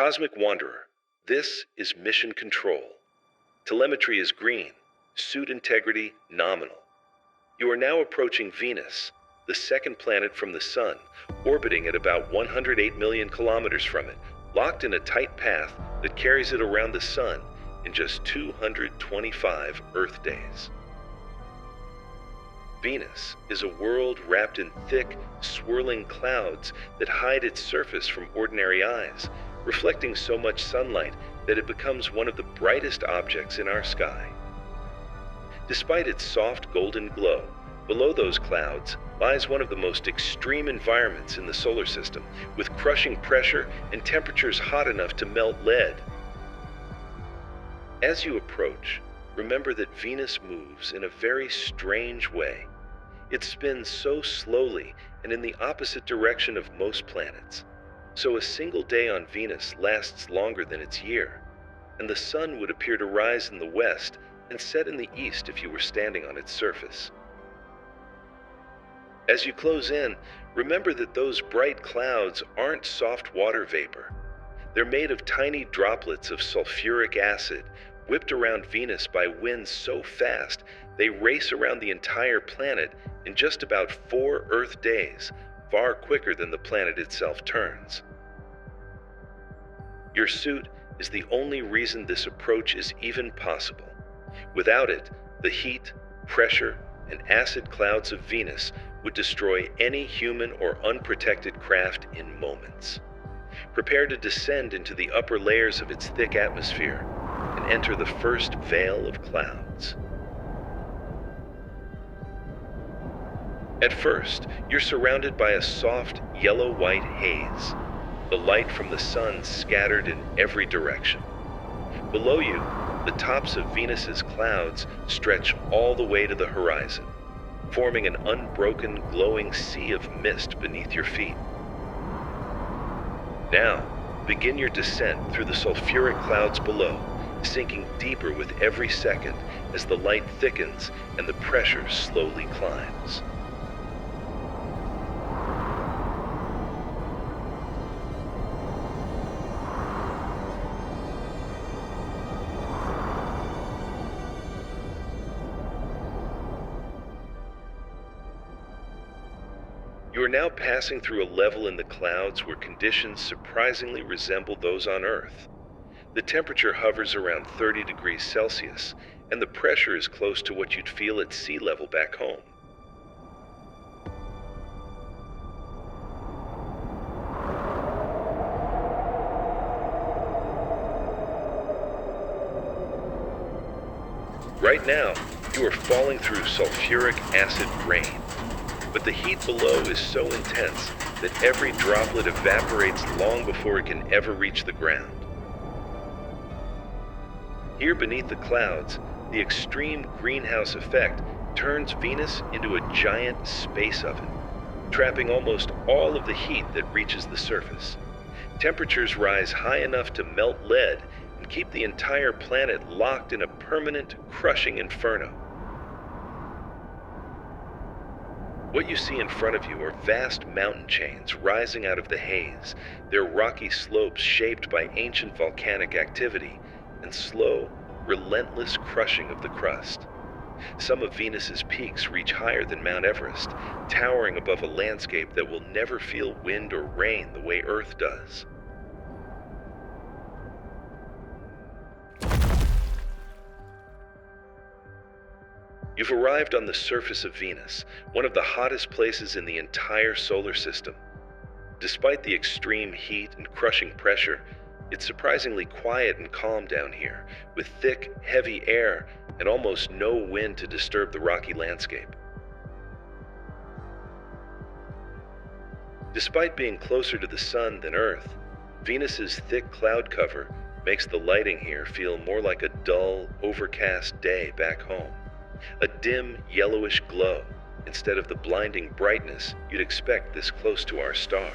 Cosmic Wanderer, this is Mission Control. Telemetry is green, suit integrity nominal. You are now approaching Venus, the second planet from the Sun, orbiting at about 108 million kilometers from it, locked in a tight path that carries it around the Sun in just 225 Earth days. Venus is a world wrapped in thick, swirling clouds that hide its surface from ordinary eyes, reflecting so much sunlight that it becomes one of the brightest objects in our sky. Despite its soft golden glow, below those clouds lies one of the most extreme environments in the solar system, with crushing pressure and temperatures hot enough to melt lead. As you approach, remember that Venus moves in a very strange way. It spins so slowly and in the opposite direction of most planets. So a single day on Venus lasts longer than its year, and the sun would appear to rise in the west and set in the east if you were standing on its surface. As you close in, remember that those bright clouds aren't soft water vapor. They're made of tiny droplets of sulfuric acid, whipped around Venus by winds so fast they race around the entire planet in just about 4 Earth days, far quicker than the planet itself turns. Your suit is the only reason this approach is even possible. Without it, the heat, pressure, and acid clouds of Venus would destroy any human or unprotected craft in moments. Prepare to descend into the upper layers of its thick atmosphere and enter the first veil of clouds. At first, you're surrounded by a soft yellow-white haze, the light from the sun scattered in every direction. Below you, the tops of Venus's clouds stretch all the way to the horizon, forming an unbroken, glowing sea of mist beneath your feet. Now, begin your descent through the sulfuric clouds below, sinking deeper with every second as the light thickens and the pressure slowly climbs. You are now passing through a level in the clouds where conditions surprisingly resemble those on Earth. The temperature hovers around 30 degrees Celsius, and the pressure is close to what you'd feel at sea level back home. Right now, you are falling through sulfuric acid rain. But the heat below is so intense that every droplet evaporates long before it can ever reach the ground. Here beneath the clouds, the extreme greenhouse effect turns Venus into a giant space oven, trapping almost all of the heat that reaches the surface. Temperatures rise high enough to melt lead and keep the entire planet locked in a permanent, crushing inferno. What you see in front of you are vast mountain chains rising out of the haze, their rocky slopes shaped by ancient volcanic activity and slow, relentless crushing of the crust. Some of Venus's peaks reach higher than Mount Everest, towering above a landscape that will never feel wind or rain the way Earth does. You've arrived on the surface of Venus, one of the hottest places in the entire solar system. Despite the extreme heat and crushing pressure, it's surprisingly quiet and calm down here, with thick, heavy air and almost no wind to disturb the rocky landscape. Despite being closer to the sun than Earth, Venus's thick cloud cover makes the lighting here feel more like a dull, overcast day back home. A dim, yellowish glow, instead of the blinding brightness you'd expect this close to our star.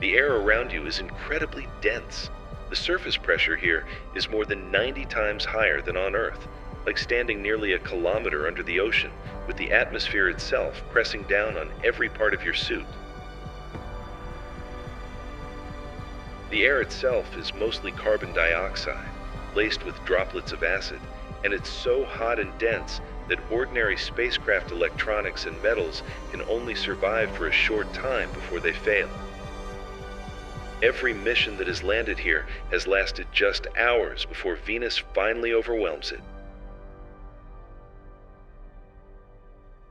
The air around you is incredibly dense. The surface pressure here is more than 90 times higher than on Earth, like standing nearly a kilometer under the ocean, with the atmosphere itself pressing down on every part of your suit. The air itself is mostly carbon dioxide, laced with droplets of acid, and it's so hot and dense that ordinary spacecraft electronics and metals can only survive for a short time before they fail. Every mission that has landed here has lasted just hours before Venus finally overwhelms it.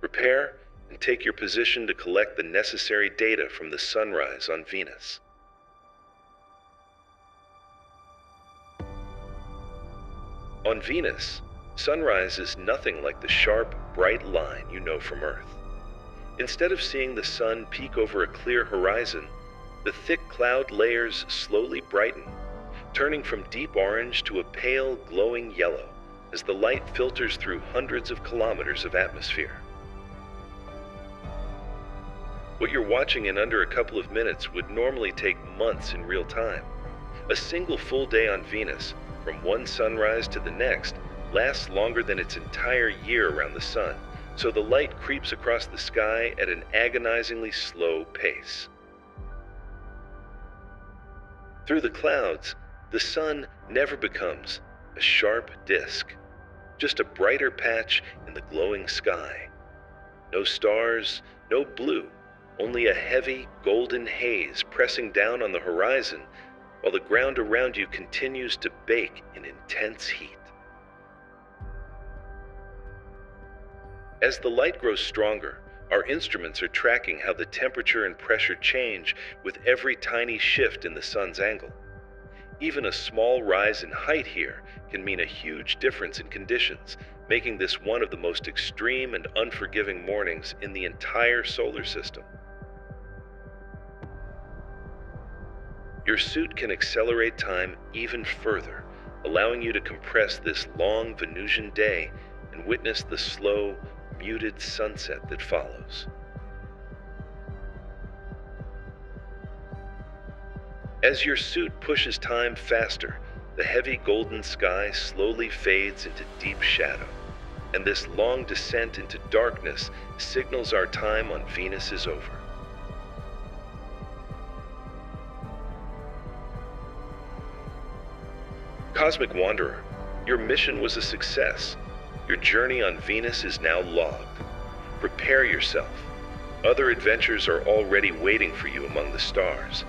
Prepare and take your position to collect the necessary data from the sunrise on Venus. On Venus, sunrise is nothing like the sharp, bright line you know from Earth. Instead of seeing the sun peek over a clear horizon, the thick cloud layers slowly brighten, turning from deep orange to a pale, glowing yellow as the light filters through hundreds of kilometers of atmosphere. What you're watching in under a couple of minutes would normally take months in real time. A single full day on Venus, from one sunrise to the next, lasts longer than its entire year around the sun, so the light creeps across the sky at an agonizingly slow pace. Through the clouds, the sun never becomes a sharp disk, just a brighter patch in the glowing sky. No stars, no blue, only a heavy, golden haze pressing down on the horizon while the ground around you continues to bake in intense heat. As the light grows stronger, our instruments are tracking how the temperature and pressure change with every tiny shift in the sun's angle. Even a small rise in height here can mean a huge difference in conditions, making this one of the most extreme and unforgiving mornings in the entire solar system. Your suit can accelerate time even further, allowing you to compress this long Venusian day and witness the slow, muted sunset that follows. As your suit pushes time faster, the heavy golden sky slowly fades into deep shadow, and this long descent into darkness signals our time on Venus is over. Cosmic Wanderer, your mission was a success. Your journey on Venus is now logged. Prepare yourself. Other adventures are already waiting for you among the stars.